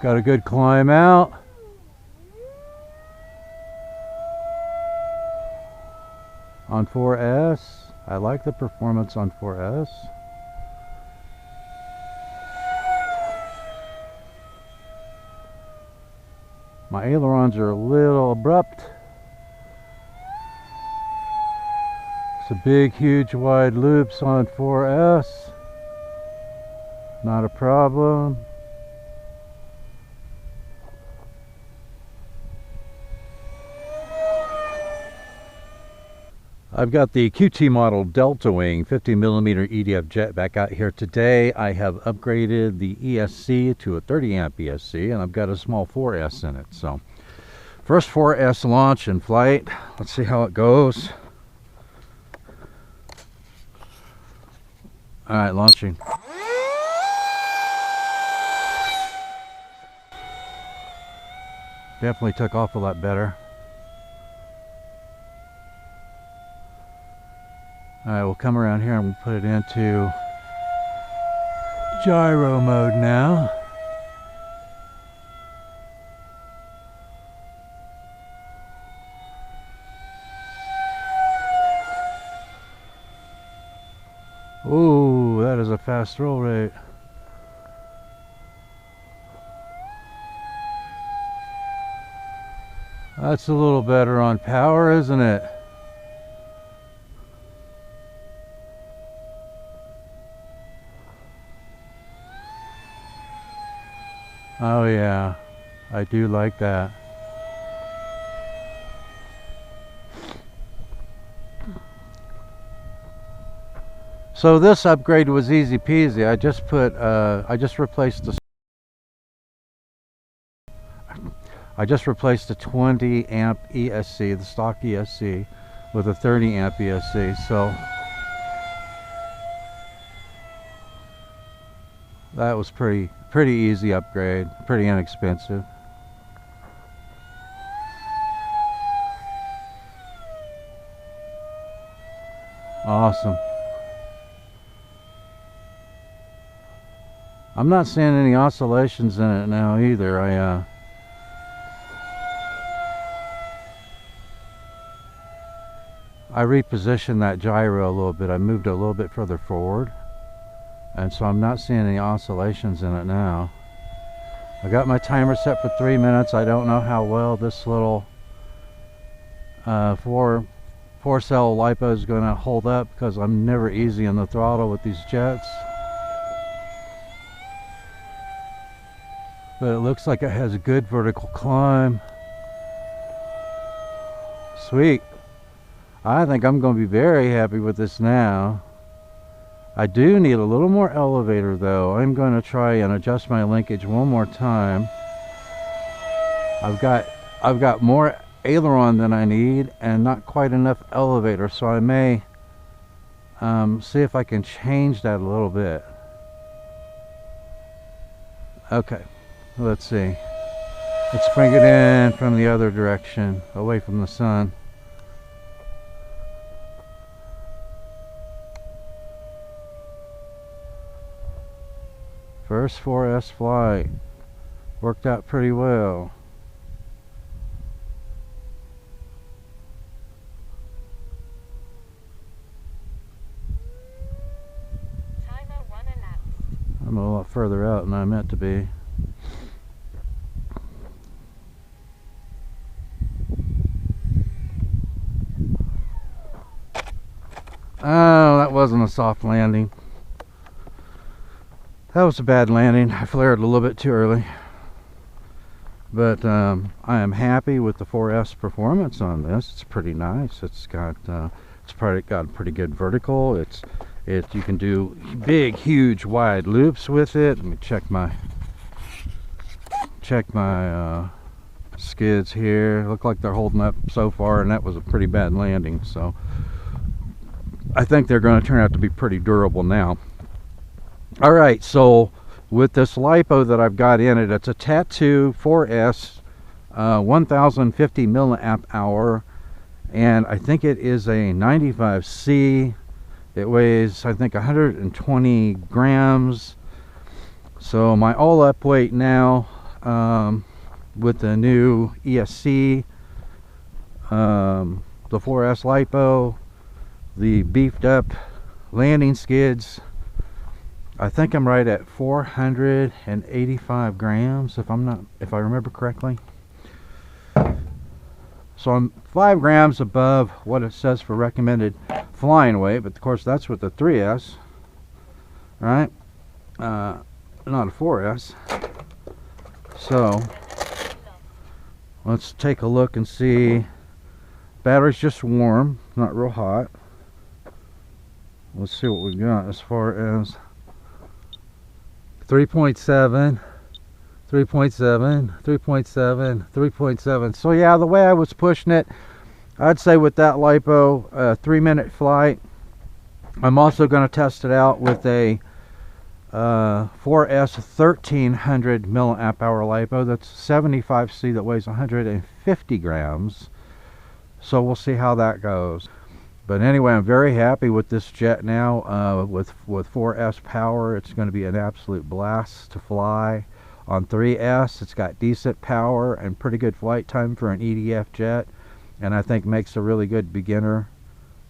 Got a good climb out. On 4S. I like the performance on 4S. My ailerons are a little abrupt. It's a big, huge, wide loops on 4S. Not a problem. I've got the QT model DeltaWing 50mm EDF jet back out here today. I have upgraded the ESC to a 30 amp ESC, and I've got a small 4S in it. So first 4S launch in flight. Let's see how it goes. All right, launching. Definitely took off a lot better. Alright, we'll come around here and we'll put it into gyro mode now. Ooh, that is a fast roll rate. That's a little better on power, isn't it? Oh yeah, I do like that. So this upgrade was easy peasy. I just replaced the 20 amp ESC, the stock ESC, with a 30 amp ESC. So that was pretty easy upgrade, pretty inexpensive. Awesome. I'm not seeing any oscillations in it now either. I repositioned that gyro a little bit. I moved it a little bit further forward, and so I'm not seeing any oscillations in it now. I got my timer set for 3 minutes. I don't know how well this little four cell LiPo is going to hold up, because I'm never easy on the throttle with these jets. But it looks like it has a good vertical climb. Sweet. I think I'm going to be very happy with this now. I do need a little more elevator though. I'm going to try and adjust my linkage one more time. I've got more aileron than I need and not quite enough elevator, so I may see if I can change that a little bit. Okay, let's see. Let's bring it in from the other direction, away from the sun. First 4S flight worked out pretty well. Timer 1 elapsed. I'm a lot further out than I meant to be. Oh, that wasn't a soft landing. That was a bad landing. I flared a little bit too early. But I am happy with the 4S performance on this. It's pretty nice. It's got got a pretty good vertical. You can do big, huge, wide loops with it. Let me check my skids here. Look like they're holding up so far, and that was a pretty bad landing. So I think they're going to turn out to be pretty durable now. All right, so with this LiPo that I've got in it, it's a Tattoo 4S 1050 milliamp hour, and I think it is a 95C. It weighs, I think, 120 grams. So my all-up weight now with the new ESC, the 4S LiPo, the beefed up landing skids. I think I'm right at 485 grams if I remember correctly. So I'm 5 grams above what it says for recommended flying weight, but of course that's with the 3S, right? Not a 4S. So let's take a look and see. Battery's just warm, not real hot. Let's see what we've got as far as 3.7, 3.7, 3.7, 3.7. So yeah, the way I was pushing it, I'd say with that LiPo, 3-minute flight. I'm also going to test it out with a 4S 1300 milliamp hour LiPo. That's 75C that weighs 150 grams. So we'll see how that goes. But anyway, I'm very happy with this jet now. With 4S power, it's going to be an absolute blast to fly. On 3S, it's got decent power and pretty good flight time for an EDF jet, and I think makes a really good beginner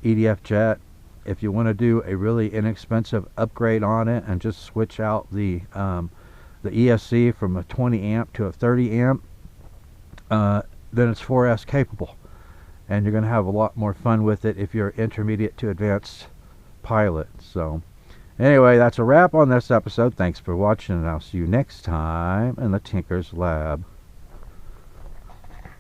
EDF jet. If you want to do a really inexpensive upgrade on it and just switch out the ESC from a 20 amp to a 30 amp, then it's 4S capable. And you're going to have a lot more fun with it if you're intermediate to advanced pilot. So anyway, that's a wrap on this episode. Thanks for watching, and I'll see you next time in the Tinkerz Lab.